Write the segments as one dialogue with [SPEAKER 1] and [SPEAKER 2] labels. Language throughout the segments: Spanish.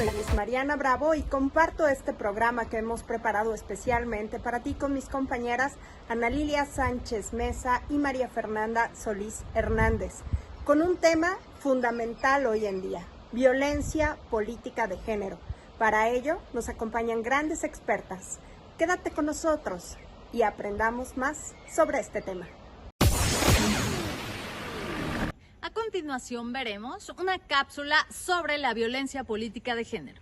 [SPEAKER 1] soy Luz Mariana Bravo y comparto este programa que hemos preparado especialmente para ti con mis compañeras Ana Lilia Sánchez Mesa y María Fernanda Solís Hernández, con un tema fundamental hoy en día: violencia política de género. Para ello nos acompañan grandes expertas. Quédate con nosotros y aprendamos más sobre este tema.
[SPEAKER 2] A continuación veremos una cápsula sobre la violencia política de género.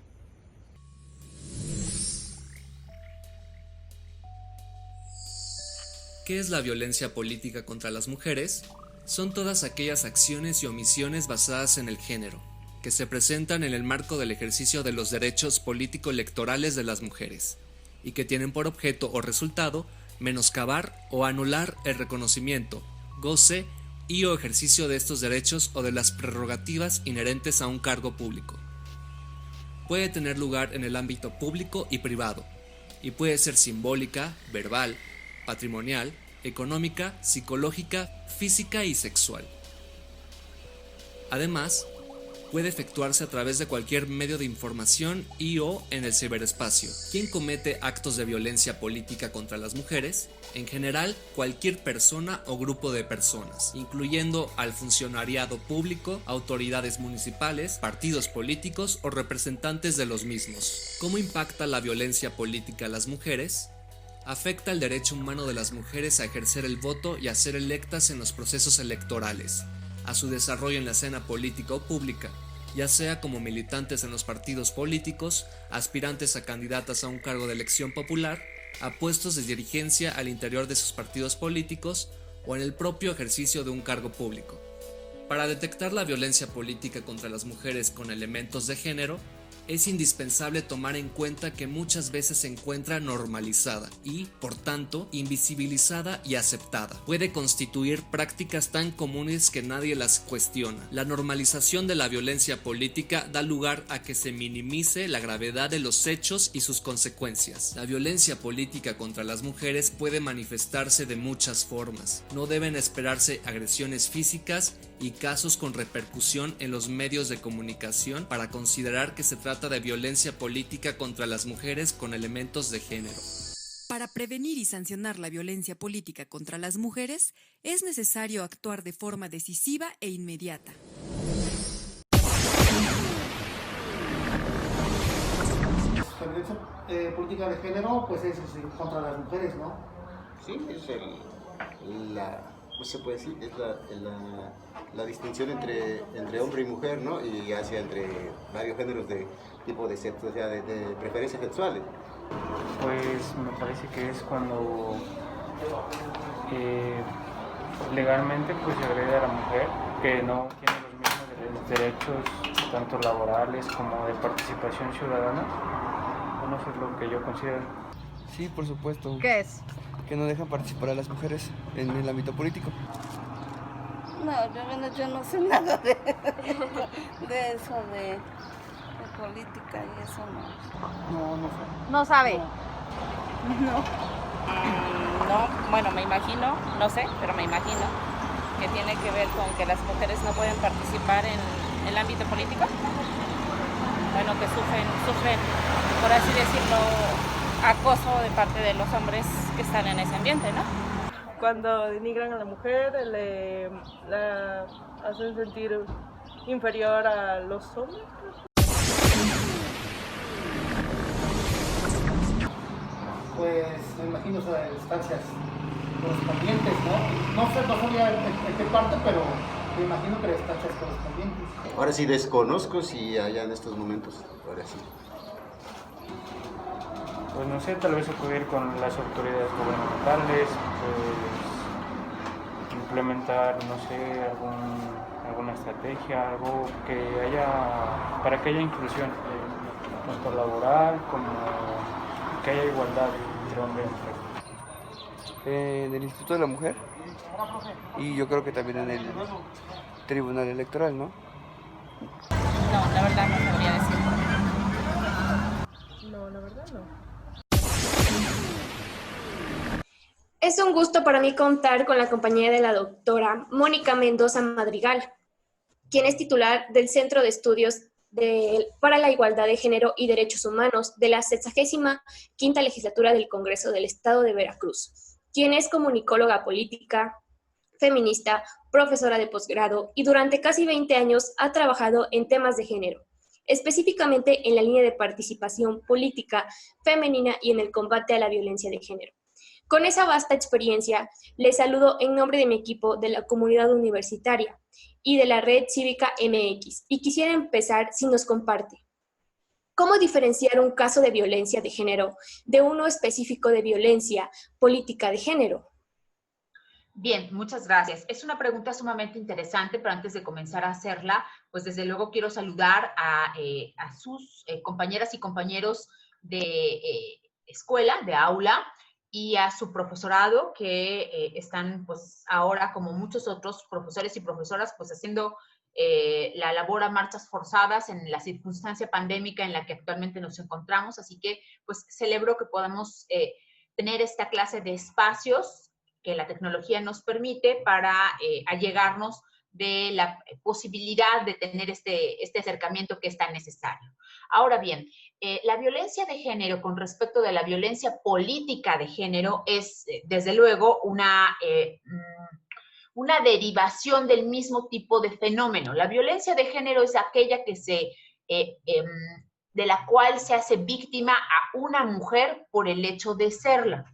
[SPEAKER 3] ¿Qué es la violencia política contra las mujeres? Son todas aquellas acciones y omisiones basadas en el género, que se presentan en el marco del ejercicio de los derechos político-electorales de las mujeres, y que tienen por objeto o resultado menoscabar o anular el reconocimiento, goce y o ejercicio de estos derechos o de las prerrogativas inherentes a un cargo público. Puede tener lugar en el ámbito público y privado, y puede ser simbólica, verbal, patrimonial, económica, psicológica, física y sexual. Además, puede efectuarse a través de cualquier medio de información y o en el ciberespacio. ¿Quién comete actos de violencia política contra las mujeres? En general, cualquier persona o grupo de personas, incluyendo al funcionariado público, autoridades municipales, partidos políticos o representantes de los mismos. ¿Cómo impacta la violencia política a las mujeres? Afecta el derecho humano de las mujeres a ejercer el voto y a ser electas en los procesos electorales, a su desarrollo en la escena política o pública, ya sea como militantes en los partidos políticos, aspirantes a candidatas a un cargo de elección popular, a puestos de dirigencia al interior de sus partidos políticos o en el propio ejercicio de un cargo público. Para detectar la violencia política contra las mujeres con elementos de género, es indispensable tomar en cuenta que muchas veces se encuentra normalizada y, por tanto, invisibilizada y aceptada. Puede constituir prácticas tan comunes que nadie las cuestiona. La normalización de la violencia política da lugar a que se minimice la gravedad de los hechos y sus consecuencias. La violencia política contra las mujeres puede manifestarse de muchas formas. No deben esperarse agresiones físicas y casos con repercusión en los medios de comunicación para considerar que se trata de violencia política contra las mujeres con elementos de género.
[SPEAKER 4] Para prevenir y sancionar la violencia política contra las mujeres, es necesario actuar de forma decisiva e inmediata.
[SPEAKER 5] La violencia política de género, pues es contra las mujeres, ¿no?
[SPEAKER 6] Sí, es se puede decir, es la distinción entre hombre y mujer, ¿no? Y hacia entre varios géneros de tipo de sexo, o sea, de preferencias sexuales.
[SPEAKER 7] Pues me parece que es cuando legalmente pues se agrede a la mujer, que no tiene los mismos derechos tanto laborales como de participación ciudadana. Bueno, eso es lo que yo considero.
[SPEAKER 8] Sí, por supuesto.
[SPEAKER 2] ¿Qué es?
[SPEAKER 8] Que no dejan participar a las mujeres en el ámbito político.
[SPEAKER 9] No, yo no sé nada de eso, de política y eso no.
[SPEAKER 5] No sé.
[SPEAKER 2] ¿No sabe?
[SPEAKER 9] No.
[SPEAKER 10] No, bueno, me imagino, no sé, pero me imagino que tiene que ver con que las mujeres no pueden participar en el ámbito político. Bueno, que sufren, por así decirlo, acoso de parte de los hombres que están en ese ambiente, ¿no?
[SPEAKER 11] Cuando denigran a la mujer, la hacen sentir inferior a los hombres.
[SPEAKER 5] Pues me imagino, o sea, instancias correspondientes, ¿no? No sabía en qué parte, pero me imagino que las instancias correspondientes.
[SPEAKER 6] Ahora sí desconozco si allá en estos momentos, ahora sí.
[SPEAKER 7] Pues no sé, tal vez acudir con las autoridades gubernamentales, pues implementar, no sé, alguna estrategia, algo que haya, para que haya inclusión, tanto laboral como que haya igualdad entre hombre y mujer.
[SPEAKER 8] En el Instituto de la Mujer y yo creo que también en el Tribunal Electoral, ¿no?
[SPEAKER 10] No, la verdad no sabría decir.
[SPEAKER 11] No, la verdad no.
[SPEAKER 12] Es un gusto para mí contar con la compañía de la doctora Mónica Mendoza Madrigal, quien es titular del Centro de Estudios para la Igualdad de Género y Derechos Humanos de la 65ª Legislatura del Congreso del Estado de Veracruz, quien es comunicóloga política, feminista, profesora de posgrado y durante casi 20 años ha trabajado en temas de género, específicamente en la línea de participación política femenina y en el combate a la violencia de género. Con esa vasta experiencia, les saludo en nombre de mi equipo de la comunidad universitaria y de la Red Cívica MX, y quisiera empezar si nos comparte cómo diferenciar un caso de violencia de género de uno específico de violencia política de género.
[SPEAKER 13] Bien, muchas gracias. Es una pregunta sumamente interesante, pero antes de comenzar a hacerla, pues desde luego quiero saludar a sus compañeras y compañeros de escuela, de aula, y a su profesorado que están pues ahora, como muchos otros profesores y profesoras, pues haciendo la labor a marchas forzadas en la circunstancia pandémica en la que actualmente nos encontramos. Así que pues celebro que podamos tener esta clase de espacios que la tecnología nos permite para allegarnos de la posibilidad de tener este acercamiento que es tan necesario. Ahora bien, la violencia de género con respecto de la violencia política de género es, desde luego, una derivación del mismo tipo de fenómeno. La violencia de género es aquella que de la cual se hace víctima a una mujer por el hecho de serla.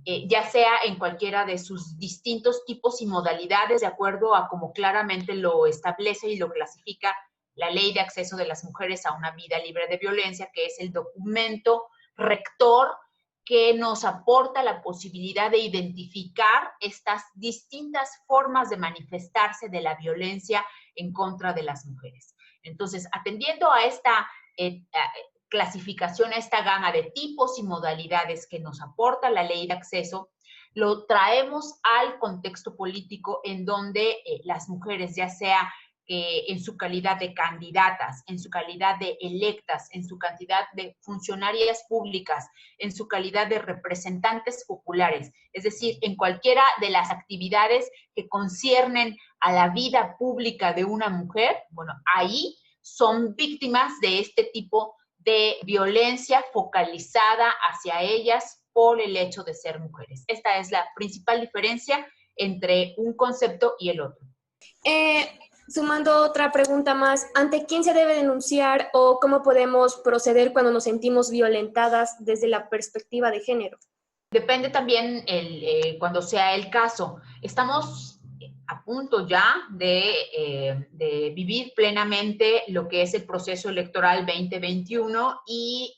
[SPEAKER 13] Ya sea en cualquiera de sus distintos tipos y modalidades, de acuerdo a como claramente lo establece y lo clasifica la Ley de Acceso de las Mujeres a una Vida Libre de Violencia, que es el documento rector que nos aporta la posibilidad de identificar estas distintas formas de manifestarse de la violencia en contra de las mujeres. Entonces, atendiendo a esta clasificación, a esta gama de tipos y modalidades que nos aporta la Ley de Acceso, lo traemos al contexto político en donde las mujeres, ya sea en su calidad de candidatas, en su calidad de electas, en su calidad de funcionarias públicas, en su calidad de representantes populares, es decir, en cualquiera de las actividades que conciernen a la vida pública de una mujer, bueno, ahí son víctimas de este tipo de violencia focalizada hacia ellas por el hecho de ser mujeres. Esta es la principal diferencia entre un concepto y el otro.
[SPEAKER 12] Sumando otra pregunta más, ¿ante quién se debe denunciar o cómo podemos proceder cuando nos sentimos violentadas desde la perspectiva de género?
[SPEAKER 13] Depende también cuando sea el caso. Estamos a punto ya de vivir plenamente lo que es el proceso electoral 2021 y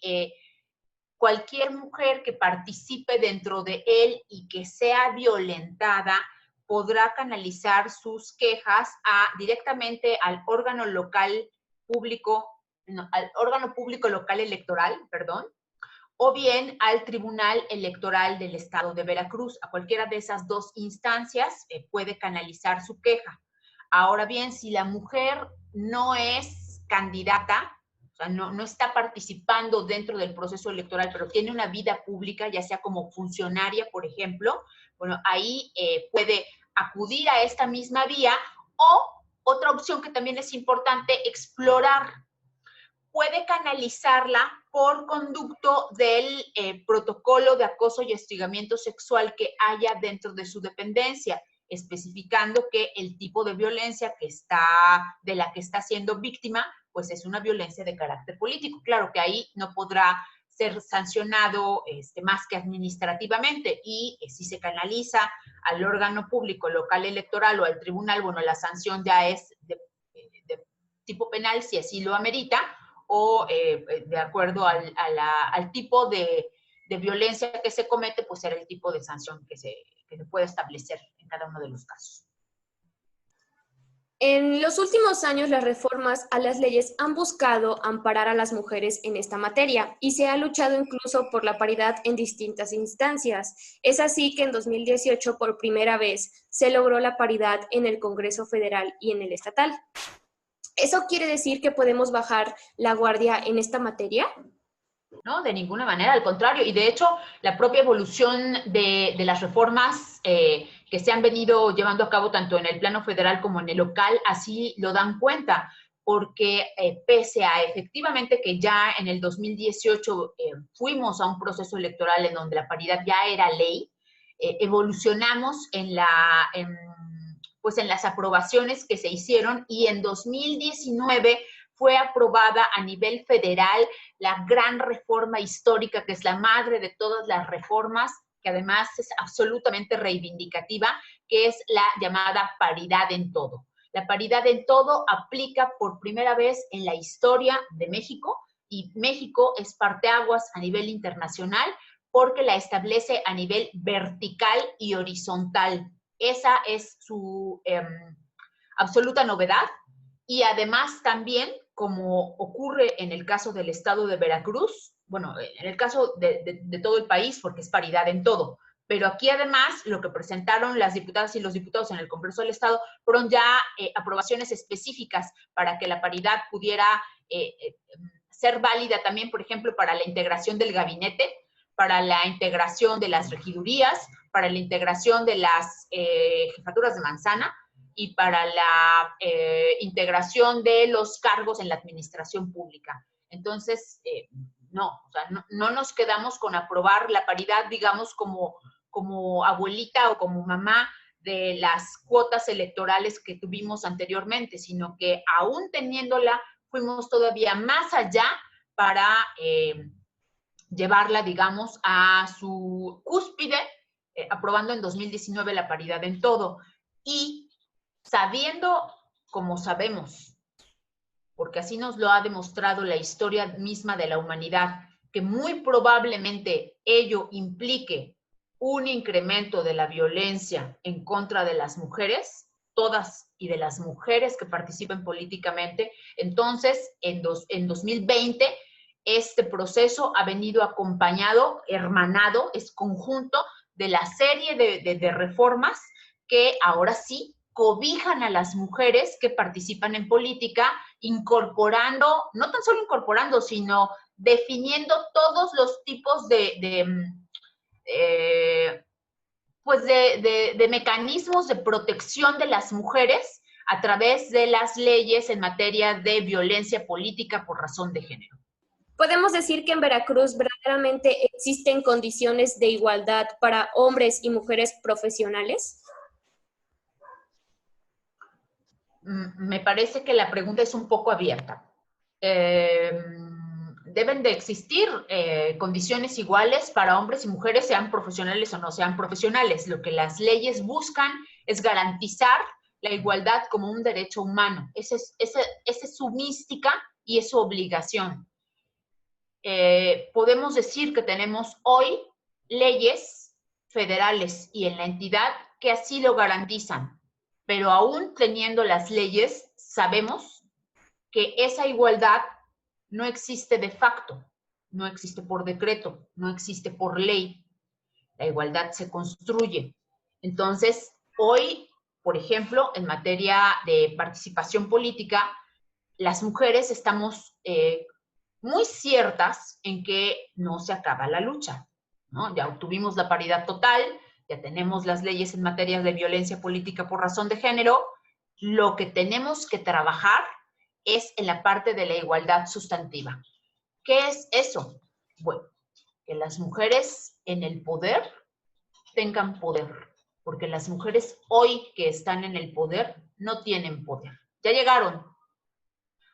[SPEAKER 13] cualquier mujer que participe dentro de él y que sea violentada podrá canalizar sus quejas directamente al órgano público local electoral, o bien al Tribunal Electoral del Estado de Veracruz. A cualquiera de esas dos instancias puede canalizar su queja. Ahora bien, si la mujer no es candidata, o sea, no está participando dentro del proceso electoral, pero tiene una vida pública, ya sea como funcionaria, por ejemplo, bueno, ahí puede acudir a esta misma vía, o otra opción que también es importante explorar, puede canalizarla por conducto del protocolo de acoso y hostigamiento sexual que haya dentro de su dependencia, especificando que el tipo de violencia de la que está siendo víctima, pues es una violencia de carácter político. Claro que ahí no podrá ser sancionado más que administrativamente, y si se canaliza al órgano público local electoral o al tribunal, bueno, la sanción ya es de tipo penal si así lo amerita, o de acuerdo al tipo de violencia que se comete, pues será el tipo de sanción que se puede establecer en cada uno de los casos.
[SPEAKER 12] En los últimos años, las reformas a las leyes han buscado amparar a las mujeres en esta materia y se ha luchado incluso por la paridad en distintas instancias. Es así que en 2018, por primera vez, se logró la paridad en el Congreso Federal y en el estatal. ¿Eso quiere decir que podemos bajar la guardia en esta materia?
[SPEAKER 13] No, de ninguna manera, al contrario. Y de hecho, la propia evolución de las reformas que se han venido llevando a cabo tanto en el plano federal como en el local, así lo dan cuenta. porque pese a efectivamente que ya en el 2018 fuimos a un proceso electoral en donde la paridad ya era ley, evolucionamos en las aprobaciones que se hicieron, y en 2019 fue aprobada a nivel federal la gran reforma histórica, que es la madre de todas las reformas, que además es absolutamente reivindicativa, que es la llamada paridad en todo. La paridad en todo aplica por primera vez en la historia de México, y México es parteaguas a nivel internacional porque la establece a nivel vertical y horizontal. Esa es su absoluta novedad, y además también, como ocurre en el caso del estado de Veracruz, bueno, en el caso de todo el país, porque es paridad en todo, pero aquí además lo que presentaron las diputadas y los diputados en el Congreso del Estado fueron ya aprobaciones específicas para que la paridad pudiera ser válida también, por ejemplo, para la integración del gabinete, para la integración de las regidurías, para la integración de las jefaturas de manzana y para la integración de los cargos en la administración pública. Entonces, no nos quedamos con aprobar la paridad, digamos, como abuelita o como mamá de las cuotas electorales que tuvimos anteriormente, sino que aún teniéndola, fuimos todavía más allá para llevarla, digamos, a su cúspide, aprobando en 2019 la paridad en todo. Y sabiendo, como sabemos, porque así nos lo ha demostrado la historia misma de la humanidad, que muy probablemente ello implique un incremento de la violencia en contra de las mujeres, todas, y de las mujeres que participen políticamente. Entonces, en 2020, este proceso ha venido acompañado, hermanado, es conjunto de la serie de reformas que ahora sí cobijan a las mujeres que participan en política, incorporando, no tan solo incorporando, sino definiendo todos los tipos de mecanismos de protección de las mujeres a través de las leyes en materia de violencia política por razón de género.
[SPEAKER 12] ¿Podemos decir que en Veracruz verdaderamente existen condiciones de igualdad para hombres y mujeres profesionales?
[SPEAKER 13] Me parece que la pregunta es un poco abierta. Deben de existir condiciones iguales para hombres y mujeres, sean profesionales o no sean profesionales. Lo que las leyes buscan es garantizar la igualdad como un derecho humano. Esa es su mística y es su obligación. Podemos decir que tenemos hoy leyes federales y en la entidad que así lo garantizan, pero aún teniendo las leyes, sabemos que esa igualdad no existe de facto, no existe por decreto, no existe por ley. La igualdad se construye. Entonces, hoy, por ejemplo, en materia de participación política, las mujeres estamos muy ciertas en que no se acaba la lucha, ¿no? Ya obtuvimos la paridad total, ya tenemos las leyes en materia de violencia política por razón de género. Lo que tenemos que trabajar es en la parte de la igualdad sustantiva. ¿Qué es eso? Bueno, que las mujeres en el poder tengan poder, porque las mujeres hoy que están en el poder no tienen poder. Ya llegaron.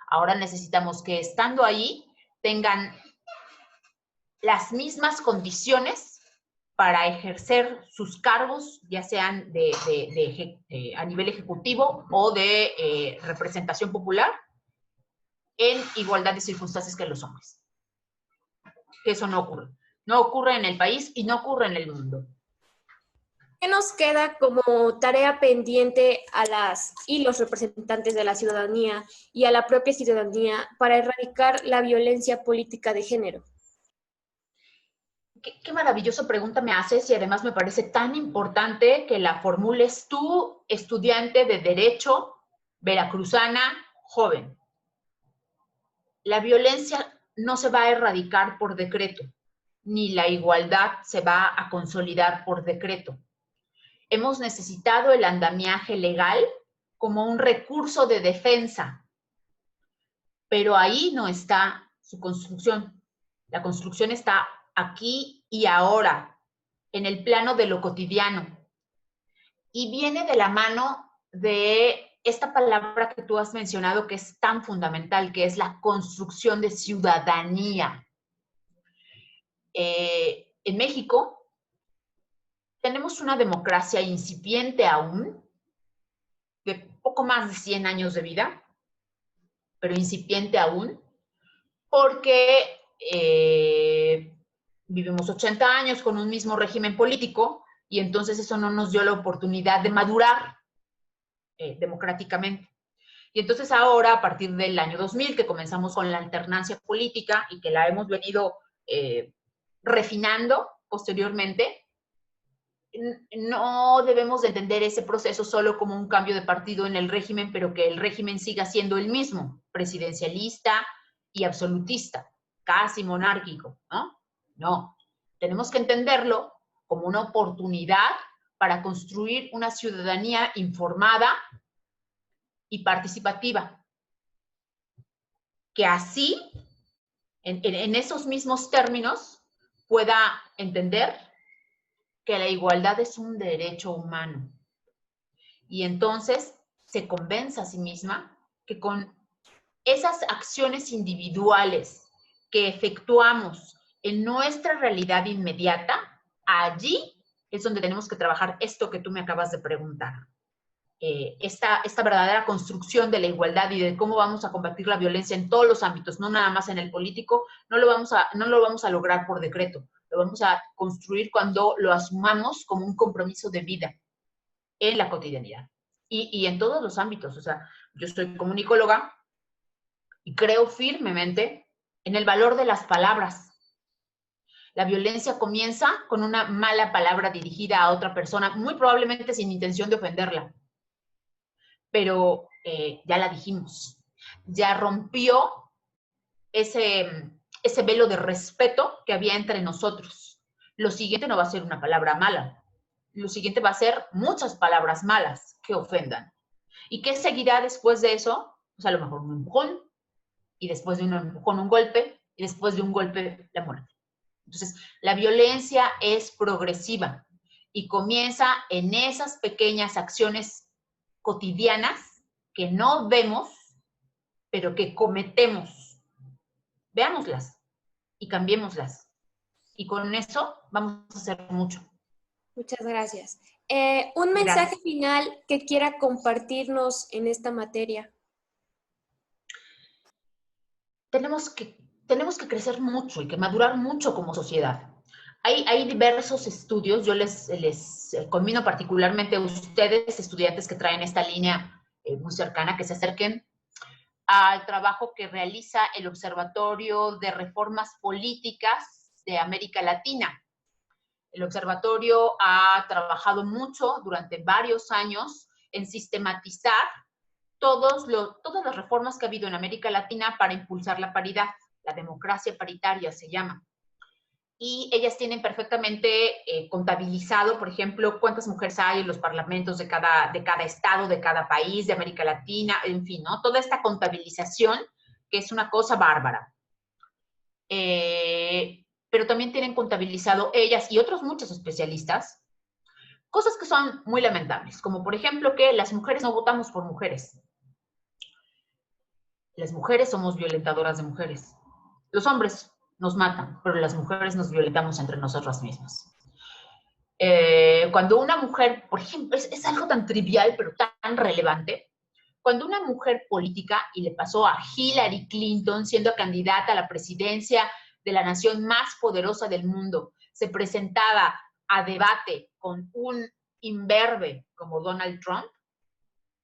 [SPEAKER 13] Ahora necesitamos que estando ahí tengan las mismas condiciones para ejercer sus cargos, ya sean a nivel ejecutivo o de representación popular, en igualdad de circunstancias que los hombres. Que eso no ocurre. No ocurre en el país y no ocurre en el mundo.
[SPEAKER 12] ¿Qué nos queda como tarea pendiente a las y los representantes de la ciudadanía y a la propia ciudadanía para erradicar la violencia política de género?
[SPEAKER 13] Qué maravillosa pregunta me haces, y además me parece tan importante que la formules tú, estudiante de Derecho, veracruzana, joven. La violencia no se va a erradicar por decreto, ni la igualdad se va a consolidar por decreto. Hemos necesitado el andamiaje legal como un recurso de defensa pero ahí no está su construcción. La construcción está aquí y ahora, en el plano de lo cotidiano. Y viene de la mano de esta palabra que tú has mencionado que es tan fundamental, que es la construcción de ciudadanía. En México tenemos una democracia incipiente aún, de poco más de 100 años de vida, pero incipiente aún, porque vivimos 80 años con un mismo régimen político y entonces eso no nos dio la oportunidad de madurar democráticamente. Y entonces ahora, a partir del año 2000, que comenzamos con la alternancia política y que la hemos venido refinando posteriormente, no debemos de entender ese proceso solo como un cambio de partido en el régimen, pero que el régimen siga siendo el mismo, presidencialista y absolutista, casi monárquico, ¿no? No, tenemos que entenderlo como una oportunidad para construir una ciudadanía informada y participativa, que así, en esos mismos términos, pueda entender que la igualdad es un derecho humano. Y entonces se convence a sí misma que con esas acciones individuales que efectuamos en nuestra realidad inmediata, allí es donde tenemos que trabajar esto que tú me acabas de preguntar. Esta verdadera construcción de la igualdad y de cómo vamos a combatir la violencia en todos los ámbitos, no nada más en el político, no lo vamos a lograr por decreto, lo vamos a construir cuando lo asumamos como un compromiso de vida en la cotidianidad y en todos los ámbitos. O sea, yo soy comunicóloga y creo firmemente en el valor de las palabras. La violencia comienza con una mala palabra dirigida a otra persona, muy probablemente sin intención de ofenderla. Pero ya la dijimos, ya rompió ese velo de respeto que había entre nosotros. Lo siguiente no va a ser una palabra mala, lo siguiente va a ser muchas palabras malas que ofendan. ¿Y qué seguirá después de eso? Pues a lo mejor un empujón, y después de un empujón un golpe, y después de un golpe la muerte. Entonces, la violencia es progresiva y comienza en esas pequeñas acciones cotidianas que no vemos, pero que cometemos. Veámoslas y cambiémoslas. Y con eso vamos a hacer mucho.
[SPEAKER 12] Muchas gracias. Un mensaje final que quiera compartirnos en esta materia.
[SPEAKER 13] Tenemos que crecer mucho y que madurar mucho como sociedad. Hay diversos estudios, yo les conmino particularmente a ustedes, estudiantes que traen esta línea muy cercana, que se acerquen al trabajo que realiza el Observatorio de Reformas Políticas de América Latina. El observatorio ha trabajado mucho durante varios años en sistematizar todas las reformas que ha habido en América Latina para impulsar la paridad, la democracia paritaria se llama. Y ellas tienen perfectamente contabilizado, por ejemplo, cuántas mujeres hay en los parlamentos de cada estado, de cada país, de América Latina, en fin, ¿no? Toda esta contabilización, que es una cosa bárbara. Pero también tienen contabilizado ellas y otros muchos especialistas cosas que son muy lamentables, como por ejemplo que las mujeres no votamos por mujeres. Las mujeres somos violentadoras de mujeres. Los hombres nos matan, pero las mujeres nos violentamos entre nosotras mismas. Cuando una mujer, por ejemplo, es algo tan trivial, pero tan relevante, cuando una mujer política, y le pasó a Hillary Clinton, siendo candidata a la presidencia de la nación más poderosa del mundo, se presentaba a debate con un imberbe como Donald Trump,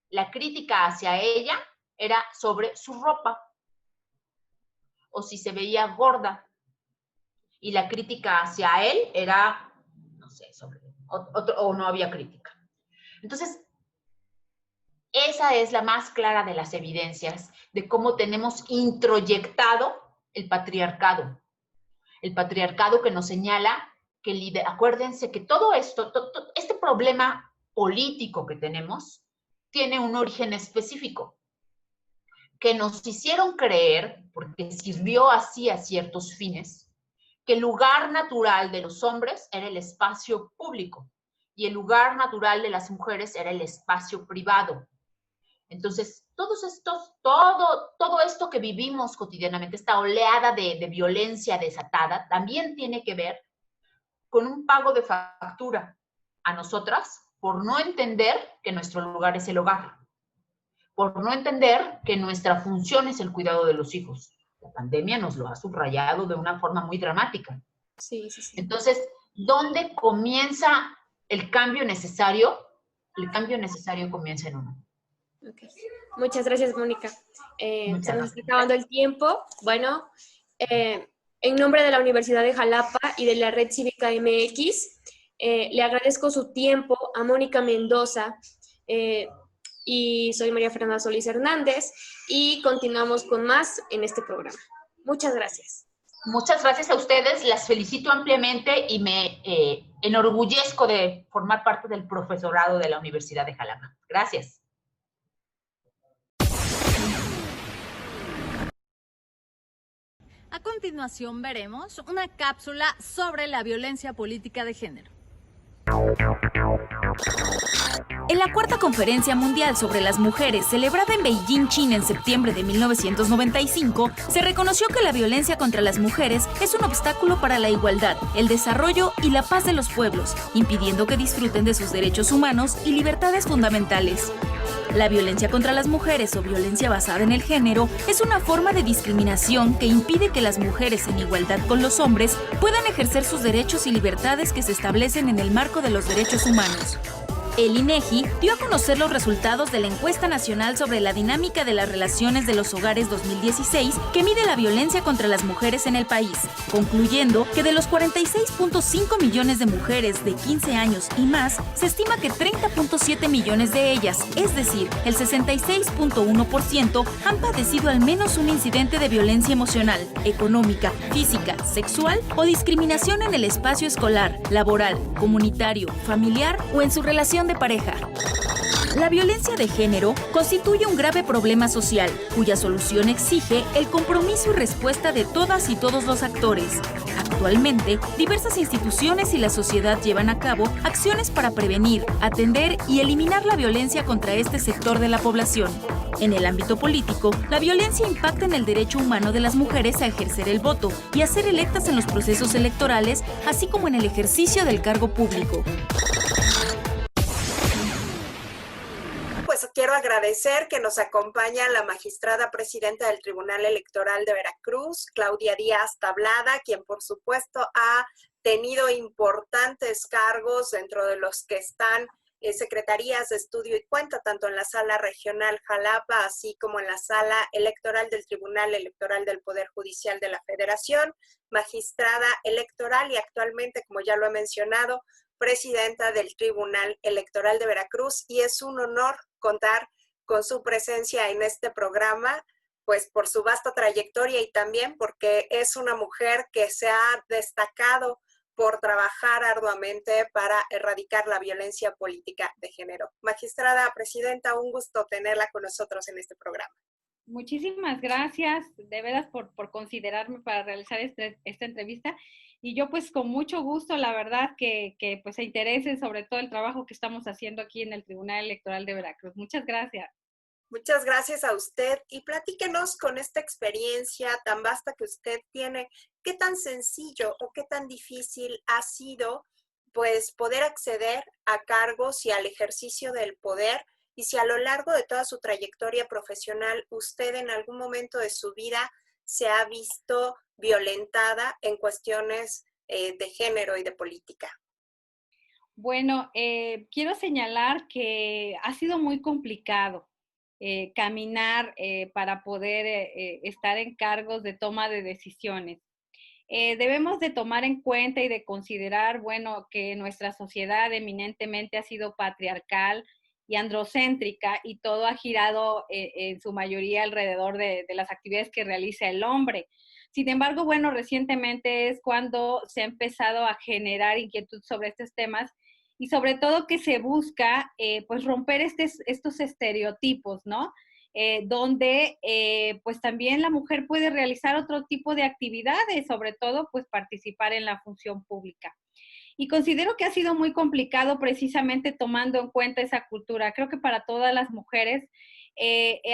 [SPEAKER 13] la crítica hacia ella era sobre su ropa, o si se veía gorda, y la crítica hacia él era, no sé, o no había crítica. Entonces, esa es la más clara de las evidencias de cómo tenemos introyectado el patriarcado que nos señala que, acuérdense que todo esto, este problema político que tenemos, tiene un origen específico. que nos hicieron creer, porque sirvió así a ciertos fines, que el lugar natural de los hombres era el espacio público y el lugar natural de las mujeres era el espacio privado. Entonces, todo esto que vivimos cotidianamente, esta oleada de violencia desatada, también tiene que ver con un pago de factura a nosotras por no entender que nuestro lugar es el hogar, por no entender que nuestra función es el cuidado de los hijos. La pandemia nos lo ha subrayado de una forma muy dramática.
[SPEAKER 12] Sí.
[SPEAKER 13] Entonces, ¿dónde comienza el cambio necesario? El cambio necesario comienza en uno.
[SPEAKER 12] Okay. Muchas gracias, Mónica. Se nos
[SPEAKER 13] gracias.
[SPEAKER 12] está acabando el tiempo. Bueno, en nombre de la Universidad de Jalapa y de la Red Cívica MX, le agradezco su tiempo a Mónica Mendoza y soy María Fernanda Solís Hernández y continuamos con más en este programa. Muchas gracias.
[SPEAKER 13] Muchas gracias a ustedes, las felicito ampliamente y me enorgullezco de formar parte del profesorado de la Universidad de Jalapa. Gracias.
[SPEAKER 2] A continuación veremos una cápsula sobre la violencia política de género.
[SPEAKER 14] En la Cuarta Conferencia Mundial sobre las Mujeres, celebrada en Beijing, China, en septiembre de 1995, se reconoció que la violencia contra las mujeres es un obstáculo para la igualdad, el desarrollo y la paz de los pueblos, impidiendo que disfruten de sus derechos humanos y libertades fundamentales. La violencia contra las mujeres o violencia basada en el género es una forma de discriminación que impide que las mujeres, en igualdad con los hombres, puedan ejercer sus derechos y libertades que se establecen en el marco de los derechos humanos. El INEGI dio a conocer los resultados de la Encuesta Nacional sobre la Dinámica de las Relaciones de los Hogares 2016, que mide la violencia contra las mujeres en el país, concluyendo que de los 46.5 millones de mujeres de 15 años y más, se estima que 30.7 millones de ellas, es decir, el 66.1%, han padecido al menos un incidente de violencia emocional, económica, física, sexual o discriminación en el espacio escolar, laboral, comunitario, familiar o en su relación de pareja. La violencia de género constituye un grave problema social, cuya solución exige el compromiso y respuesta de todas y todos los actores. Actualmente, diversas instituciones y la sociedad llevan a cabo acciones para prevenir, atender y eliminar la violencia contra este sector de la población. En el ámbito político, la violencia impacta en el derecho humano de las mujeres a ejercer el voto y a ser electas en los procesos electorales, así como en el ejercicio del cargo público.
[SPEAKER 1] Pues quiero agradecer que nos acompaña la magistrada presidenta del Tribunal Electoral de Veracruz, Claudia Díaz Tablada, quien por supuesto ha tenido importantes cargos dentro de los que están secretarías de estudio y cuenta, tanto en la Sala Regional Jalapa, así como en la Sala Electoral del Tribunal Electoral del Poder Judicial de la Federación, magistrada electoral y actualmente, como ya lo he mencionado, presidenta del Tribunal Electoral de Veracruz, y es un honor contar con su presencia en este programa, pues por su vasta trayectoria y también porque es una mujer que se ha destacado por trabajar arduamente para erradicar la violencia política de género. Magistrada presidenta, un gusto tenerla con nosotros en este programa.
[SPEAKER 15] Muchísimas gracias, de veras, por considerarme para realizar esta entrevista. Y yo pues con mucho gusto, la verdad, que pues se interesen sobre todo el trabajo que estamos haciendo aquí en el Tribunal Electoral de Veracruz. Muchas gracias.
[SPEAKER 1] Muchas gracias a usted y platíquenos con esta experiencia tan vasta que usted tiene, ¿qué tan sencillo o qué tan difícil ha sido pues poder acceder a cargos y al ejercicio del poder? Y si a lo largo de toda su trayectoria profesional usted en algún momento de su vida se ha visto violentada en cuestiones de género y de política.
[SPEAKER 15] Bueno, quiero señalar que ha sido muy complicado caminar para poder estar en cargos de toma de decisiones. Debemos de tomar en cuenta y de considerar, bueno, que nuestra sociedad eminentemente ha sido patriarcal y androcéntrica y todo ha girado en su mayoría alrededor de las actividades que realiza el hombre. Sin embargo, bueno, recientemente es cuando se ha empezado a generar inquietud sobre estos temas y sobre todo que se busca pues romper estos estereotipos, ¿no? donde pues también la mujer puede realizar otro tipo de actividades, sobre todo pues participar en la función pública. Y considero que ha sido muy complicado precisamente tomando en cuenta esa cultura. Creo que para todas las mujeres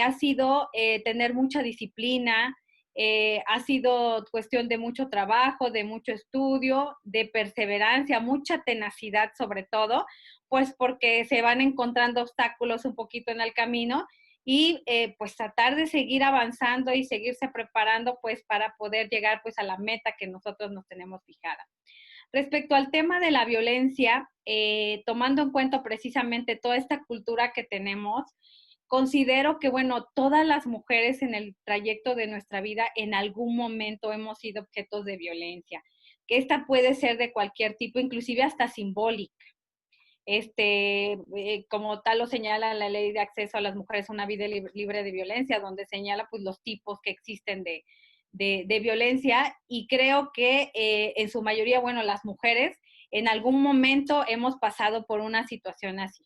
[SPEAKER 15] ha sido tener mucha disciplina, ha sido cuestión de mucho trabajo, de mucho estudio, de perseverancia, mucha tenacidad sobre todo, pues porque se van encontrando obstáculos un poquito en el camino y pues tratar de seguir avanzando y seguirse preparando pues para poder llegar pues a la meta que nosotros nos tenemos fijada. Respecto al tema de la violencia, tomando en cuenta precisamente toda esta cultura que tenemos, considero que, bueno, todas las mujeres en el trayecto de nuestra vida en algún momento hemos sido objetos de violencia, que esta puede ser de cualquier tipo, inclusive hasta simbólica. Como tal lo señala la Ley de Acceso a las Mujeres a una Vida Libre de Violencia, donde señala pues los tipos que existen de violencia, y creo que en su mayoría, bueno, las mujeres en algún momento hemos pasado por una situación así.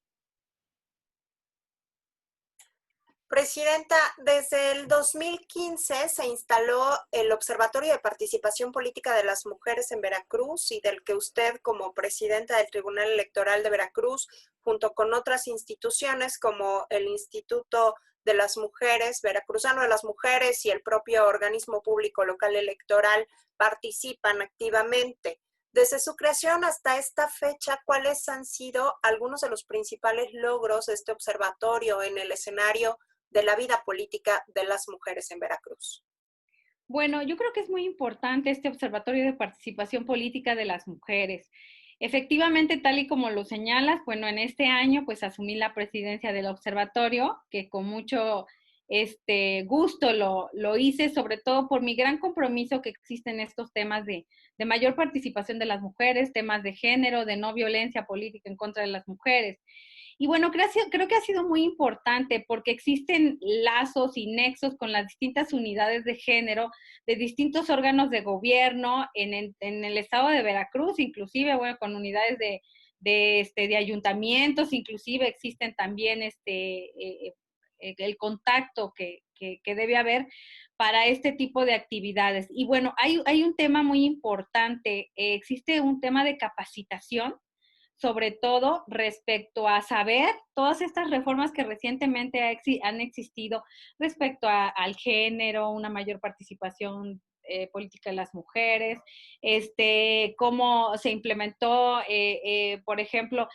[SPEAKER 1] Presidenta, desde el 2015 se instaló el Observatorio de Participación Política de las Mujeres en Veracruz, y del que usted, como presidenta del Tribunal Electoral de Veracruz, junto con otras instituciones como el Instituto de las Mujeres, Veracruzano de las Mujeres, y el propio organismo público local electoral, participan activamente. Desde su creación hasta esta fecha, ¿cuáles han sido algunos de los principales logros de este observatorio en el escenario de la vida política de las mujeres en Veracruz?
[SPEAKER 15] Bueno, yo creo que es muy importante este Observatorio de Participación Política de las Mujeres. Efectivamente, tal y como lo señalas, bueno, en este año pues asumí la presidencia del observatorio, que con mucho gusto lo hice, sobre todo por mi gran compromiso que existe en estos temas de mayor participación de las mujeres, temas de género, de no violencia política en contra de las mujeres. Y bueno, creo que ha sido muy importante porque existen lazos y nexos con las distintas unidades de género de distintos órganos de gobierno en el estado de Veracruz, inclusive, bueno, con unidades de ayuntamientos, inclusive existen también el contacto que debe haber para este tipo de actividades. Y bueno, hay un tema muy importante, existe un tema de capacitación, sobre todo respecto a saber todas estas reformas que recientemente han existido respecto al género, una mayor participación política de las mujeres, cómo se implementó, por ejemplo,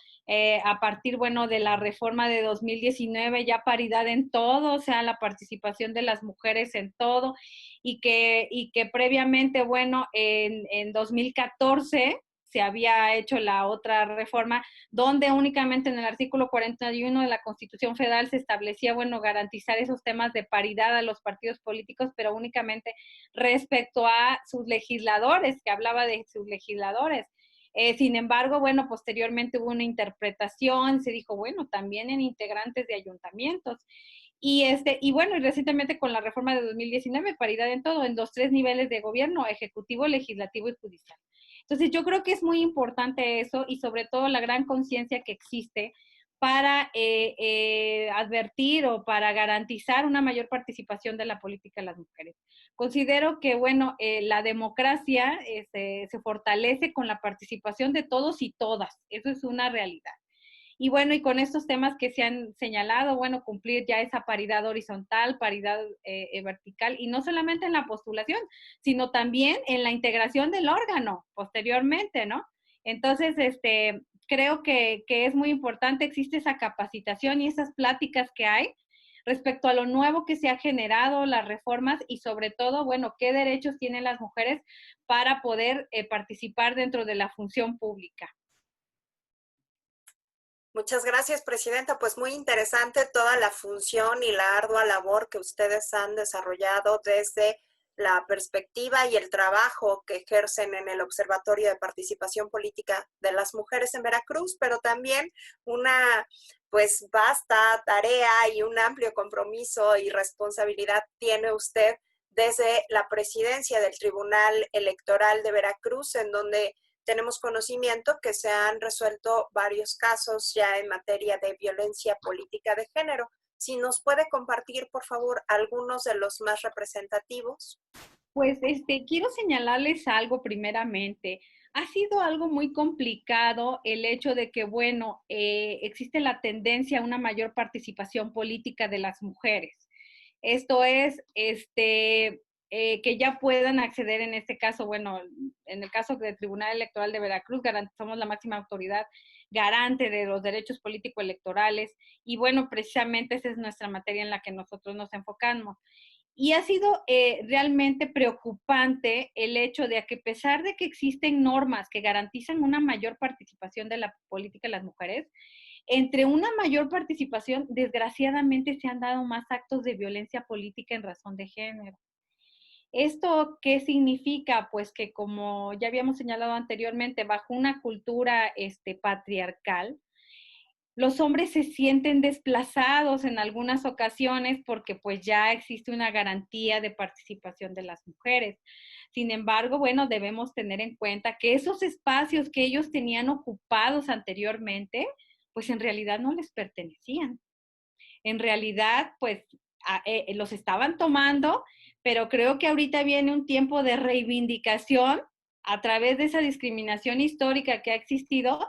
[SPEAKER 15] a partir, bueno, de la reforma de 2019, ya paridad en todo, o sea, la participación de las mujeres en todo, y que previamente, bueno, en 2014, se había hecho la otra reforma, donde únicamente en el artículo 41 de la Constitución Federal se establecía, bueno, garantizar esos temas de paridad a los partidos políticos, pero únicamente respecto a sus legisladores, que hablaba de sus legisladores. Sin embargo, bueno, posteriormente hubo una interpretación, se dijo, bueno, también en integrantes de ayuntamientos. Y bueno, y recientemente con la reforma de 2019, paridad en todo, en los 3 niveles de gobierno, ejecutivo, legislativo y judicial. Entonces, yo creo que es muy importante eso, y sobre todo la gran conciencia que existe para advertir o para garantizar una mayor participación de la política de las mujeres. Considero que, bueno, la democracia se fortalece con la participación de todos y todas. Eso es una realidad. Y bueno, y con estos temas que se han señalado, bueno, cumplir ya esa paridad horizontal, paridad vertical, y no solamente en la postulación, sino también en la integración del órgano posteriormente, ¿no? Entonces, creo que es muy importante, existe esa capacitación y esas pláticas que hay respecto a lo nuevo que se ha generado, las reformas, y sobre todo, bueno, qué derechos tienen las mujeres para poder participar dentro de la función pública.
[SPEAKER 1] Muchas gracias, presidenta. Pues muy interesante toda la función y la ardua labor que ustedes han desarrollado desde la perspectiva y el trabajo que ejercen en el Observatorio de Participación Política de las Mujeres en Veracruz, pero también una pues vasta tarea y un amplio compromiso y responsabilidad tiene usted desde la presidencia del Tribunal Electoral de Veracruz, en donde tenemos conocimiento que se han resuelto varios casos ya en materia de violencia política de género. Si nos puede compartir, por favor, algunos de los más representativos.
[SPEAKER 15] Pues quiero señalarles algo primeramente. Ha sido algo muy complicado el hecho de que, bueno, existe la tendencia a una mayor participación política de las mujeres. Esto es, que ya puedan acceder en este caso, bueno, en el caso del Tribunal Electoral de Veracruz, somos la máxima autoridad garante de los derechos político-electorales y bueno, precisamente esa es nuestra materia en la que nosotros nos enfocamos. Y ha sido realmente preocupante el hecho de que a pesar de que existen normas que garantizan una mayor participación de la política de las mujeres, entre una mayor participación, desgraciadamente se han dado más actos de violencia política en razón de género. ¿Esto qué significa? Pues que como ya habíamos señalado anteriormente, bajo una cultura patriarcal, los hombres se sienten desplazados en algunas ocasiones porque pues ya existe una garantía de participación de las mujeres. Sin embargo, bueno, debemos tener en cuenta que esos espacios que ellos tenían ocupados anteriormente, pues en realidad no les pertenecían. En realidad, pues los estaban tomando, pero creo que ahorita viene un tiempo de reivindicación a través de esa discriminación histórica que ha existido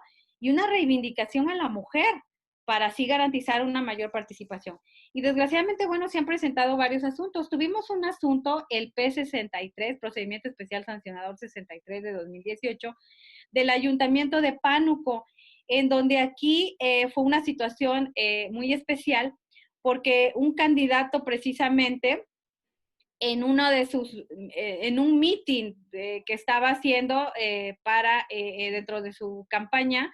[SPEAKER 15] y una reivindicación a la mujer para así garantizar una mayor participación. Y desgraciadamente, bueno, se han presentado varios asuntos. Tuvimos un asunto, el P63, Procedimiento Especial Sancionador 63 de 2018, del Ayuntamiento de Pánuco, en donde aquí fue una situación muy especial porque un candidato precisamente en uno de en un meeting que estaba haciendo dentro de su campaña,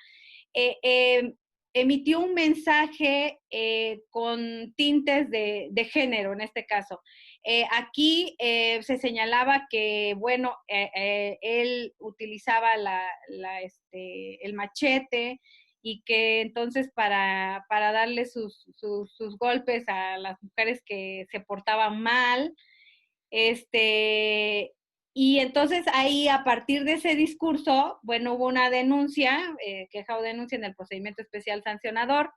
[SPEAKER 15] emitió un mensaje con tintes de género, en este caso. Aquí se señalaba que, bueno, él utilizaba el machete y que entonces para darle sus golpes a las mujeres que se portaban mal, y entonces ahí, a partir de ese discurso, bueno, hubo una denuncia, queja o denuncia en el procedimiento especial sancionador,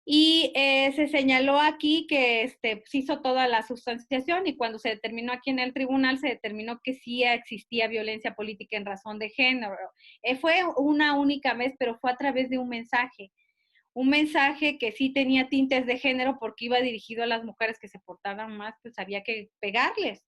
[SPEAKER 15] y se señaló aquí que se hizo toda la sustanciación y cuando se determinó aquí en el tribunal, se determinó que sí existía violencia política en razón de género. Fue una única vez, pero fue a través de un mensaje que sí tenía tintes de género porque iba dirigido a las mujeres que se portaran más, pues había que pegarles.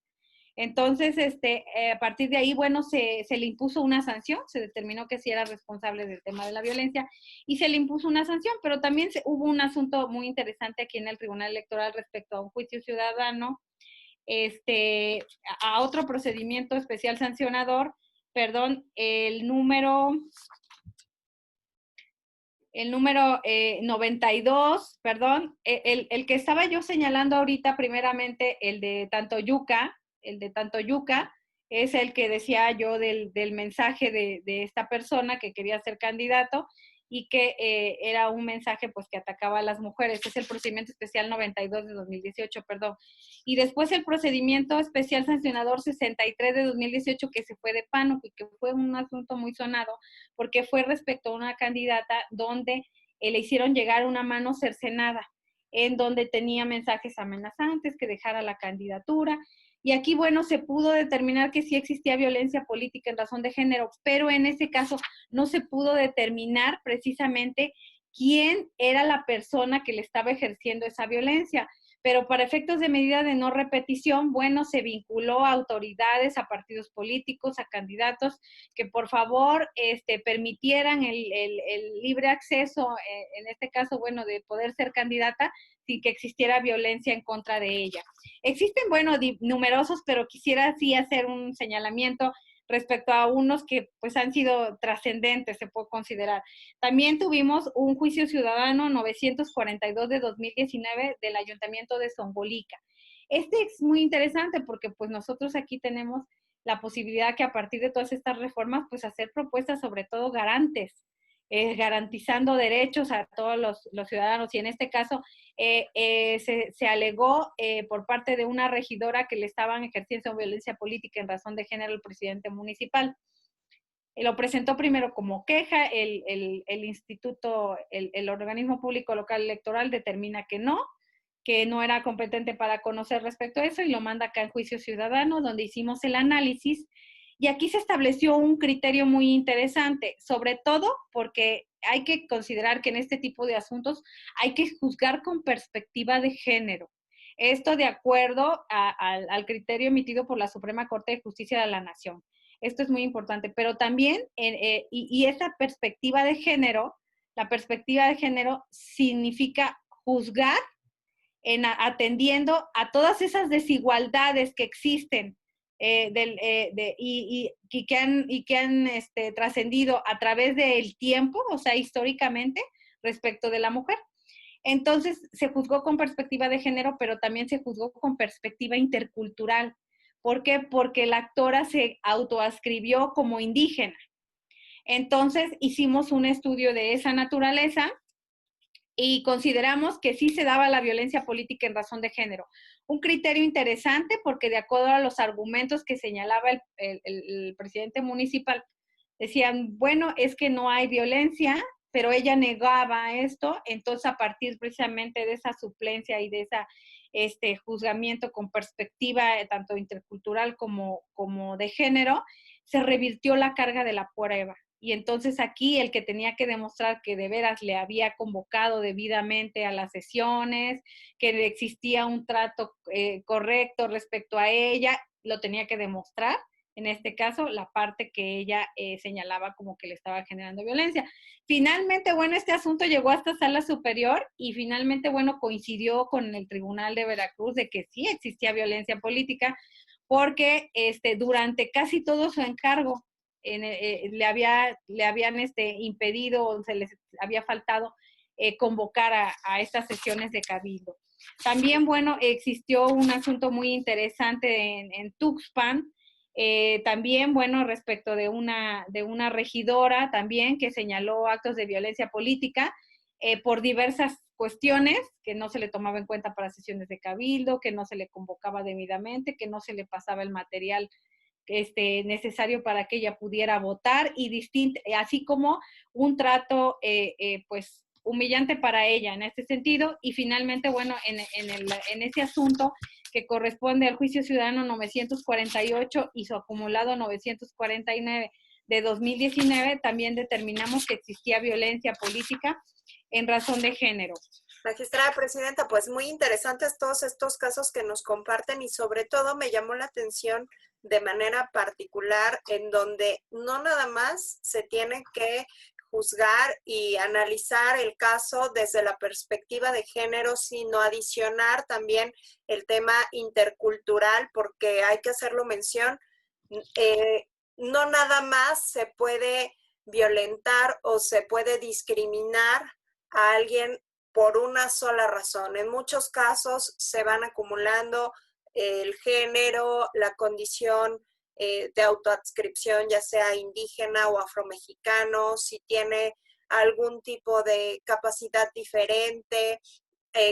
[SPEAKER 15] Entonces, a partir de ahí, bueno, se le impuso una sanción, se determinó que sí era responsable del tema de la violencia y se le impuso una sanción, pero también hubo un asunto muy interesante aquí en el Tribunal Electoral respecto a un juicio ciudadano, a otro procedimiento especial sancionador, perdón, el número 92, perdón, el que estaba yo señalando ahorita primeramente, el de Tantoyuca, es el que decía yo del mensaje de esta persona que quería ser candidato y que era un mensaje pues que atacaba a las mujeres. Es el procedimiento especial 92 de 2018, perdón. Y después el procedimiento especial sancionador 63 de 2018 que se fue de Pánuco y que fue un asunto muy sonado porque fue respecto a una candidata donde le hicieron llegar una mano cercenada en donde tenía mensajes amenazantes, que dejara la candidatura. Y aquí, bueno, se pudo determinar que sí existía violencia política en razón de género, pero en ese caso no se pudo determinar precisamente quién era la persona que le estaba ejerciendo esa violencia. Pero para efectos de medida de no repetición, bueno, se vinculó a autoridades, a partidos políticos, a candidatos, que por favor permitieran el libre acceso, en este caso, bueno, de poder ser candidata sin que existiera violencia en contra de ella. Existen, bueno, numerosos, pero quisiera sí hacer un señalamiento respecto a unos que pues han sido trascendentes, se puede considerar. También tuvimos un juicio ciudadano 942 de 2019 del Ayuntamiento de Zongolica. Este es muy interesante porque pues nosotros aquí tenemos la posibilidad que a partir de todas estas reformas pues hacer propuestas sobre todo garantes, garantizando derechos a todos los ciudadanos y en este caso se alegó por parte de una regidora que le estaban ejerciendo violencia política en razón de género al presidente municipal. Lo presentó primero como queja, el instituto, el organismo público local electoral determina que no era competente para conocer respecto a eso y lo manda acá en juicio ciudadano, donde hicimos el análisis. Y aquí se estableció un criterio muy interesante, sobre todo porque hay que considerar que en este tipo de asuntos hay que juzgar con perspectiva de género. Esto de acuerdo al criterio emitido por la Suprema Corte de Justicia de la Nación. Esto es muy importante, pero también, y esa perspectiva de género, la perspectiva de género significa juzgar atendiendo a todas esas desigualdades que existen y que han trascendido a través del tiempo, o sea, históricamente, respecto de la mujer. Entonces, se juzgó con perspectiva de género, pero también se juzgó con perspectiva intercultural. ¿Por qué? Porque la actora se autoascribió como indígena. Entonces, hicimos un estudio de esa naturaleza y consideramos que sí se daba la violencia política en razón de género. Un criterio interesante porque de acuerdo a los argumentos que señalaba el presidente municipal, decían, bueno, es que no hay violencia, pero ella negaba esto, entonces a partir precisamente de esa suplencia y de ese juzgamiento con perspectiva tanto intercultural como de género, se revirtió la carga de la prueba. Y entonces aquí el que tenía que demostrar que de veras le había convocado debidamente a las sesiones, que existía un trato correcto respecto a ella, lo tenía que demostrar. En este caso, la parte que ella señalaba como que le estaba generando violencia. Finalmente, bueno, este asunto llegó hasta sala superior y finalmente, bueno, coincidió con el Tribunal de Veracruz de que sí existía violencia política porque durante casi todo su encargo le habían impedido o se les había faltado convocar a estas sesiones de cabildo. También, bueno, existió un asunto muy interesante en Tuxpan, también, bueno, respecto de una regidora también que señaló actos de violencia política por diversas cuestiones, que no se le tomaba en cuenta para sesiones de cabildo, que no se le convocaba debidamente, que no se le pasaba el material necesario para que ella pudiera votar y así como un trato pues humillante para ella en este sentido. Y finalmente, bueno, en ese asunto que corresponde al juicio ciudadano 948 y su acumulado 949 de 2019, también determinamos que existía violencia política en razón de género.
[SPEAKER 1] Magistrada Presidenta, pues muy interesantes todos estos casos que nos comparten y sobre todo me llamó la atención de manera particular en donde no nada más se tiene que juzgar y analizar el caso desde la perspectiva de género, sino adicionar también el tema intercultural, porque hay que hacerlo mención, no nada más se puede violentar o se puede discriminar a alguien por una sola razón. En muchos casos se van acumulando el género, la condición de autoadscripción, ya sea indígena o afromexicano, si tiene algún tipo de capacidad diferente,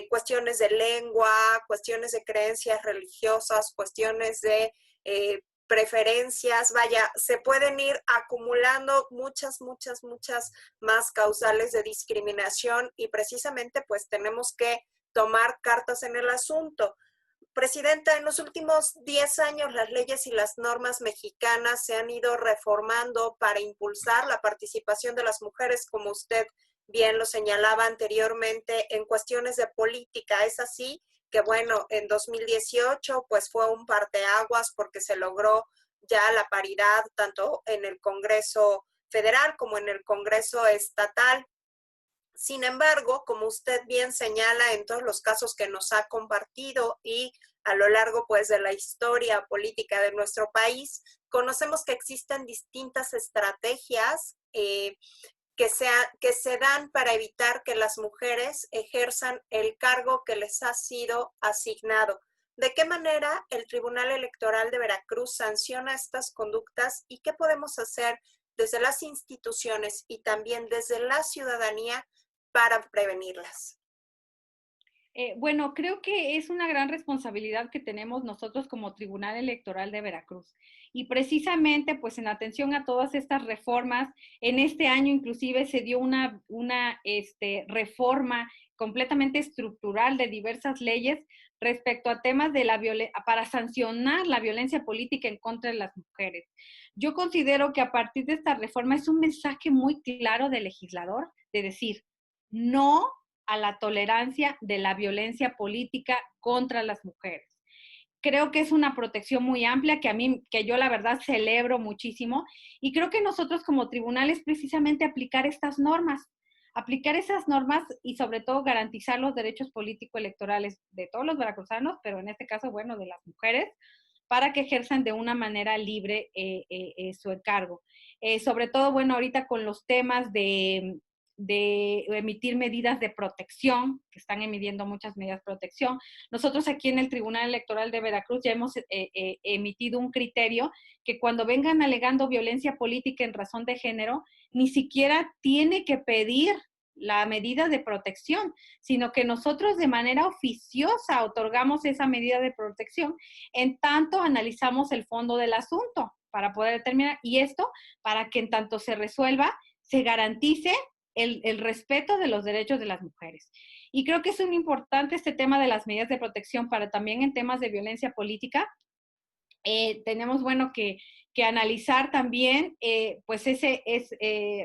[SPEAKER 1] cuestiones de lengua, cuestiones de creencias religiosas, cuestiones de preferencias, vaya, se pueden ir acumulando muchas más causales de discriminación y precisamente pues tenemos que tomar cartas en el asunto. Presidenta, en los últimos 10 años las leyes y las normas mexicanas se han ido reformando para impulsar la participación de las mujeres, como usted bien lo señalaba anteriormente, en cuestiones de política. Es así que, bueno, en 2018 pues fue un parteaguas porque se logró ya la paridad tanto en el Congreso Federal como en el Congreso Estatal. Sin embargo, como usted bien señala en todos los casos que nos ha compartido y a lo largo pues de la historia política de nuestro país, conocemos que existen distintas estrategias que se dan para evitar que las mujeres ejerzan el cargo que les ha sido asignado. ¿De qué manera el Tribunal Electoral de Veracruz sanciona estas conductas y qué podemos hacer desde las instituciones y también desde la ciudadanía para prevenirlas?
[SPEAKER 15] Bueno, creo que es una gran responsabilidad que tenemos nosotros como Tribunal Electoral de Veracruz. Y precisamente, pues en atención a todas estas reformas, en este año inclusive se dio una reforma completamente estructural de diversas leyes respecto a temas de para sancionar la violencia política en contra de las mujeres. Yo considero que a partir de esta reforma es un mensaje muy claro del legislador de decir no a la tolerancia de la violencia política contra las mujeres. Creo que es una protección muy amplia que yo la verdad celebro muchísimo, y creo que nosotros como tribunal es precisamente aplicar esas normas y sobre todo garantizar los derechos político-electorales de todos los veracruzanos, pero en este caso, bueno, de las mujeres, para que ejerzan de una manera libre su encargo. Sobre todo, bueno, ahorita con los temas de emitir medidas de protección, que están emitiendo muchas medidas de protección. Nosotros aquí en el Tribunal Electoral de Veracruz ya hemos emitido un criterio que cuando vengan alegando violencia política en razón de género, ni siquiera tiene que pedir la medida de protección, sino que nosotros de manera oficiosa otorgamos esa medida de protección en tanto analizamos el fondo del asunto para poder determinar, y esto para que en tanto se resuelva, se garantice el respeto de los derechos de las mujeres. Y creo que es muy importante este tema de las medidas de protección para también en temas de violencia política. Tenemos, bueno, que analizar también, pues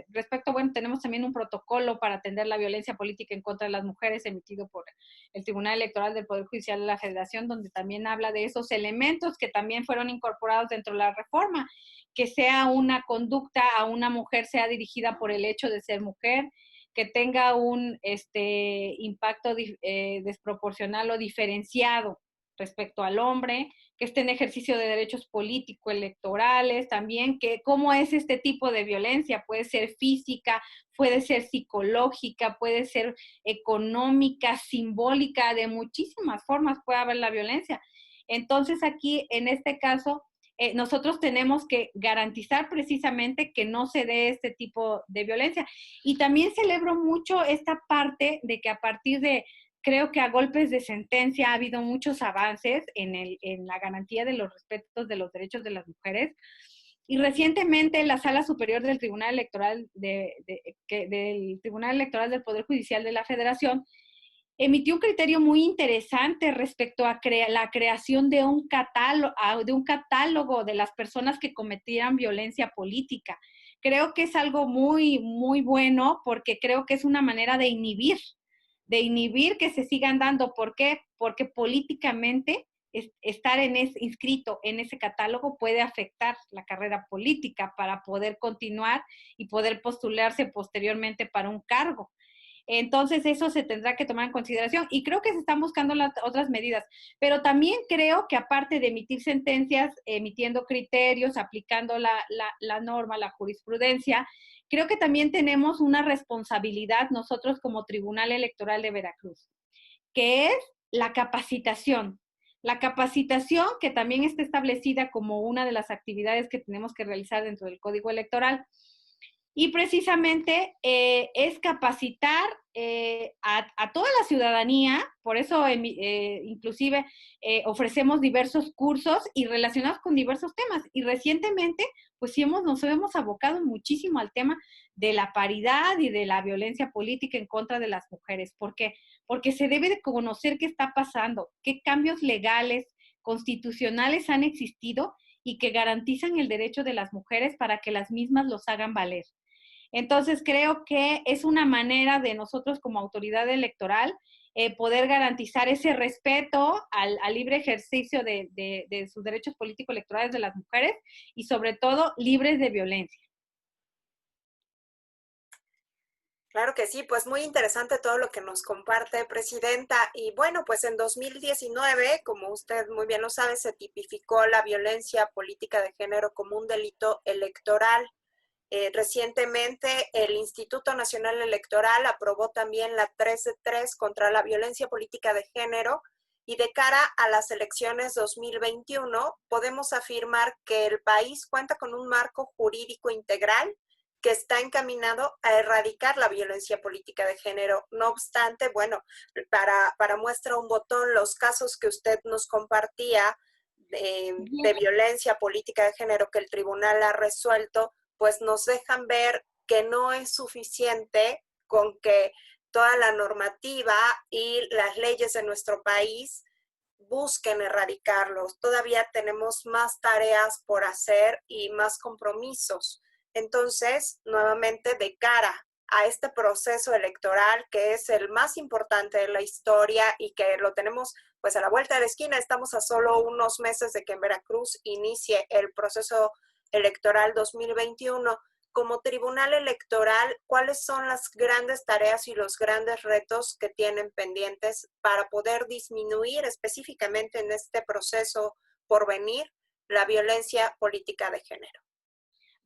[SPEAKER 15] respecto, bueno, tenemos también un protocolo para atender la violencia política en contra de las mujeres emitido por el Tribunal Electoral del Poder Judicial de la Federación, donde también habla de esos elementos que también fueron incorporados dentro de la reforma, que sea una conducta a una mujer sea dirigida por el hecho de ser mujer, que tenga un impacto desproporcional o diferenciado respecto al hombre, que esté en ejercicio de derechos político-electorales también, que cómo es este tipo de violencia, puede ser física, puede ser psicológica, puede ser económica, simbólica, de muchísimas formas puede haber la violencia. Entonces aquí, en este caso, nosotros tenemos que garantizar precisamente que no se dé este tipo de violencia. Y también celebro mucho esta parte de que a partir de, creo que a golpes de sentencia ha habido muchos avances en la garantía de los respetos de los derechos de las mujeres. Y recientemente la Sala Superior del Tribunal Electoral del Tribunal Electoral del Poder Judicial de la Federación emitió un criterio muy interesante respecto a la creación de un catálogo de las personas que cometieran violencia política. Creo que es algo muy, muy bueno porque creo que es una manera de inhibir que se sigan dando. ¿Por qué? Porque políticamente estar inscrito en ese catálogo puede afectar la carrera política para poder continuar y poder postularse posteriormente para un cargo. Entonces eso se tendrá que tomar en consideración y creo que se están buscando otras medidas, pero también creo que aparte de emitir sentencias, emitiendo criterios, aplicando la norma, la jurisprudencia, creo que también tenemos una responsabilidad nosotros como Tribunal Electoral de Veracruz, que es la capacitación. La capacitación que también está establecida como una de las actividades que tenemos que realizar dentro del Código Electoral. Y precisamente es capacitar a toda la ciudadanía, por eso inclusive ofrecemos diversos cursos y relacionados con diversos temas. Y recientemente, pues sí nos hemos abocado muchísimo al tema de la paridad y de la violencia política en contra de las mujeres. ¿Por qué? Porque se debe de conocer qué está pasando, qué cambios legales, constitucionales han existido y que garantizan el derecho de las mujeres para que las mismas los hagan valer. Entonces, creo que es una manera de nosotros como autoridad electoral poder garantizar ese respeto al libre ejercicio de sus derechos político-electorales de las mujeres y sobre todo libres de violencia.
[SPEAKER 1] Claro que sí, pues muy interesante todo lo que nos comparte, Presidenta. Y bueno, pues en 2019, como usted muy bien lo sabe, se tipificó la violencia política de género como un delito electoral. Recientemente el Instituto Nacional Electoral aprobó también la 3 de 3 contra la violencia política de género y de cara a las elecciones 2021 podemos afirmar que el país cuenta con un marco jurídico integral que está encaminado a erradicar la violencia política de género. No obstante, bueno, para muestra un botón, los casos que usted nos compartía de violencia política de género que el tribunal ha resuelto, pues nos dejan ver que no es suficiente con que toda la normativa y las leyes de nuestro país busquen erradicarlos. Todavía tenemos más tareas por hacer y más compromisos. Entonces, nuevamente, de cara a este proceso electoral, que es el más importante de la historia y que lo tenemos pues a la vuelta de la esquina, estamos a solo unos meses de que en Veracruz inicie el proceso electoral 2021. Como tribunal electoral, ¿cuáles son las grandes tareas y los grandes retos que tienen pendientes para poder disminuir específicamente en este proceso por venir la violencia política de género?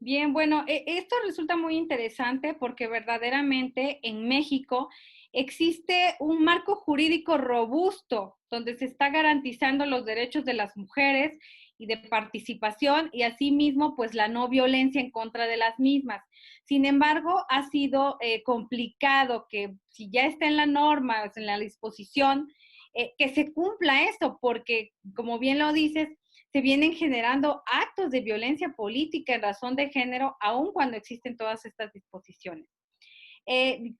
[SPEAKER 15] Bien, bueno, esto resulta muy interesante porque verdaderamente en México existe un marco jurídico robusto donde se está garantizando los derechos de las mujeres y de participación y asimismo pues la no violencia en contra de las mismas. Sin embargo, ha sido complicado que si ya está en la norma, en la disposición, que se cumpla eso, porque como bien lo dices, se vienen generando actos de violencia política en razón de género, aun cuando existen todas estas disposiciones.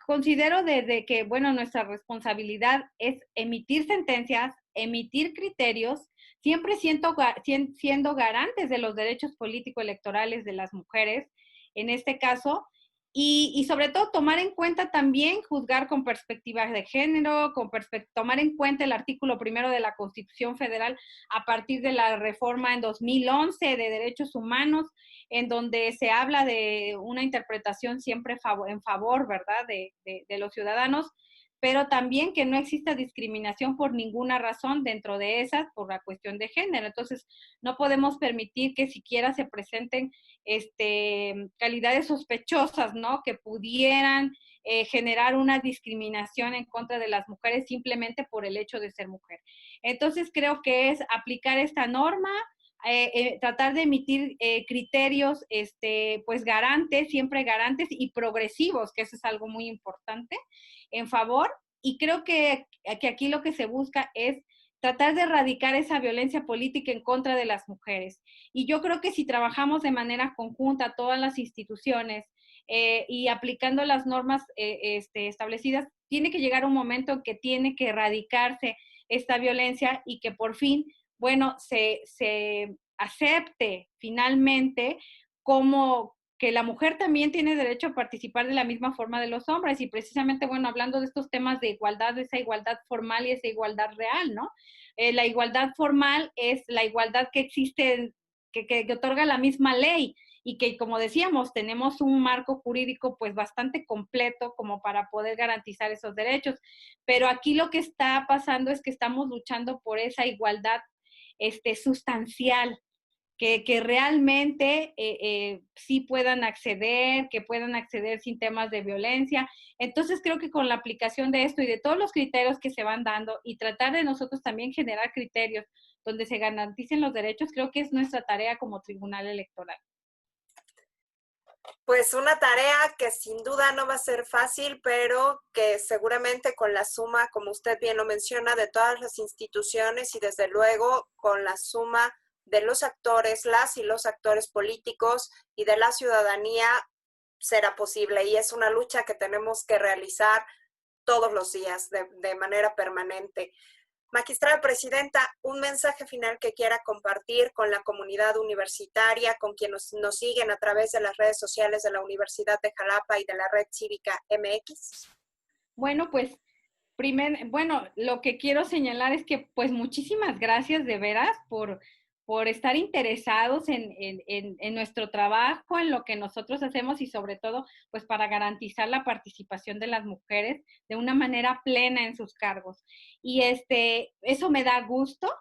[SPEAKER 15] Considero desde que, bueno, nuestra responsabilidad es emitir sentencias, emitir criterios, siempre siendo garantes de los derechos político-electorales de las mujeres, en este caso, y sobre todo tomar en cuenta también juzgar con perspectivas de género, tomar en cuenta el artículo 1 de la Constitución Federal a partir de la reforma en 2011 de derechos humanos, en donde se habla de una interpretación siempre en favor, ¿verdad?, de los ciudadanos, pero también que no exista discriminación por ninguna razón dentro de esas por la cuestión de género. Entonces, no podemos permitir que siquiera se presenten calidades sospechosas, ¿no?, que pudieran generar una discriminación en contra de las mujeres simplemente por el hecho de ser mujer. Entonces, creo que es aplicar esta norma, tratar de emitir criterios pues garantes, siempre garantes y progresivos, que eso es algo muy importante, en favor, y creo que aquí lo que se busca es tratar de erradicar esa violencia política en contra de las mujeres. Y yo creo que si trabajamos de manera conjunta todas las instituciones y aplicando las normas establecidas, tiene que llegar un momento en que tiene que erradicarse esta violencia y que por fin, bueno, se acepte finalmente como que la mujer también tiene derecho a participar de la misma forma de los hombres. Y precisamente, bueno, hablando de estos temas de igualdad, de esa igualdad formal y esa igualdad real, ¿no? La igualdad formal es la igualdad que existe, que otorga la misma ley y que, como decíamos, tenemos un marco jurídico pues bastante completo como para poder garantizar esos derechos. Pero aquí lo que está pasando es que estamos luchando por esa igualdad sustancial, que realmente sí puedan acceder, que puedan acceder sin temas de violencia. Entonces creo que con la aplicación de esto y de todos los criterios que se van dando y tratar de nosotros también generar criterios donde se garanticen los derechos, creo que es nuestra tarea como tribunal electoral.
[SPEAKER 1] Pues una tarea que sin duda no va a ser fácil, pero que seguramente con la suma, como usted bien lo menciona, de todas las instituciones y desde luego con la suma de los actores, las y los actores políticos y de la ciudadanía será posible. Y es una lucha que tenemos que realizar todos los días de manera permanente. Magistrada Presidenta, un mensaje final que quiera compartir con la comunidad universitaria, con quienes nos siguen a través de las redes sociales de la Universidad de Jalapa y de la Red Cívica MX.
[SPEAKER 15] Bueno, pues lo que quiero señalar es que pues muchísimas gracias de veras por estar interesados en nuestro trabajo, en lo que nosotros hacemos y sobre todo, pues para garantizar la participación de las mujeres de una manera plena en sus cargos. Y eso me da gusto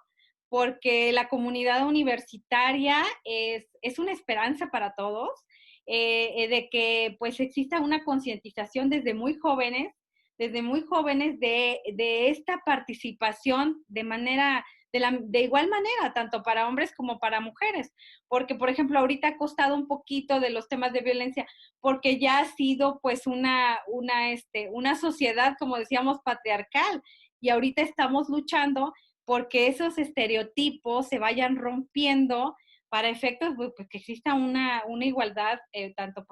[SPEAKER 15] porque la comunidad universitaria es una esperanza para todos, de que pues exista una concientización desde muy jóvenes de esta participación de igual manera, tanto para hombres como para mujeres, porque, por ejemplo, ahorita ha costado un poquito de los temas de violencia, porque ya ha sido, pues, una sociedad, como decíamos, patriarcal, y ahorita estamos luchando porque esos estereotipos se vayan rompiendo para efectos pues, que exista una igualdad tanto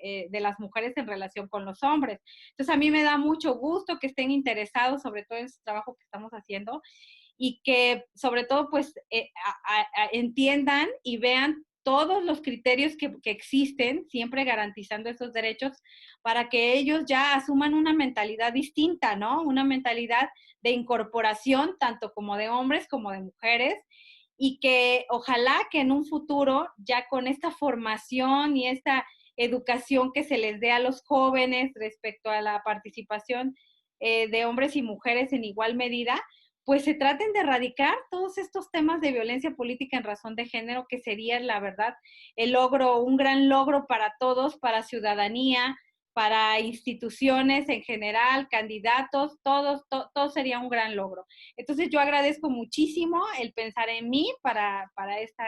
[SPEAKER 15] de las mujeres en relación con los hombres. Entonces a mí me da mucho gusto que estén interesados sobre todo en ese trabajo que estamos haciendo y que sobre todo pues entiendan y vean todos los criterios que existen, siempre garantizando esos derechos, para que ellos ya asuman una mentalidad distinta, ¿no? Una mentalidad de incorporación, tanto como de hombres como de mujeres, y que ojalá que en un futuro, ya con esta formación y esta educación que se les dé a los jóvenes respecto a la participación de hombres y mujeres en igual medida, pues se traten de erradicar todos estos temas de violencia política en razón de género, que sería, la verdad, un gran logro para todos, para ciudadanía, para instituciones en general, candidatos, todo sería un gran logro. Entonces yo agradezco muchísimo el pensar en mí para esta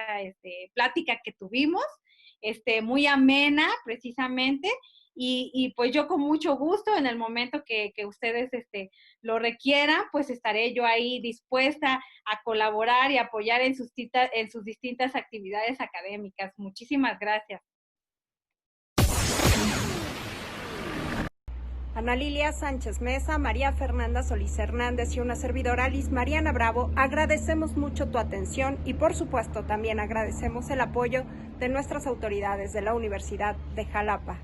[SPEAKER 15] plática que tuvimos, muy amena precisamente, y pues yo con mucho gusto en el momento que ustedes lo requieran, pues estaré yo ahí dispuesta a colaborar y apoyar en sus distintas actividades académicas. Muchísimas gracias.
[SPEAKER 1] Ana Lilia Sánchez Mesa, María Fernanda Solís Hernández y una servidora, Liz Mariana Bravo, agradecemos mucho tu atención y por supuesto también agradecemos el apoyo de nuestras autoridades de la Universidad de Jalapa.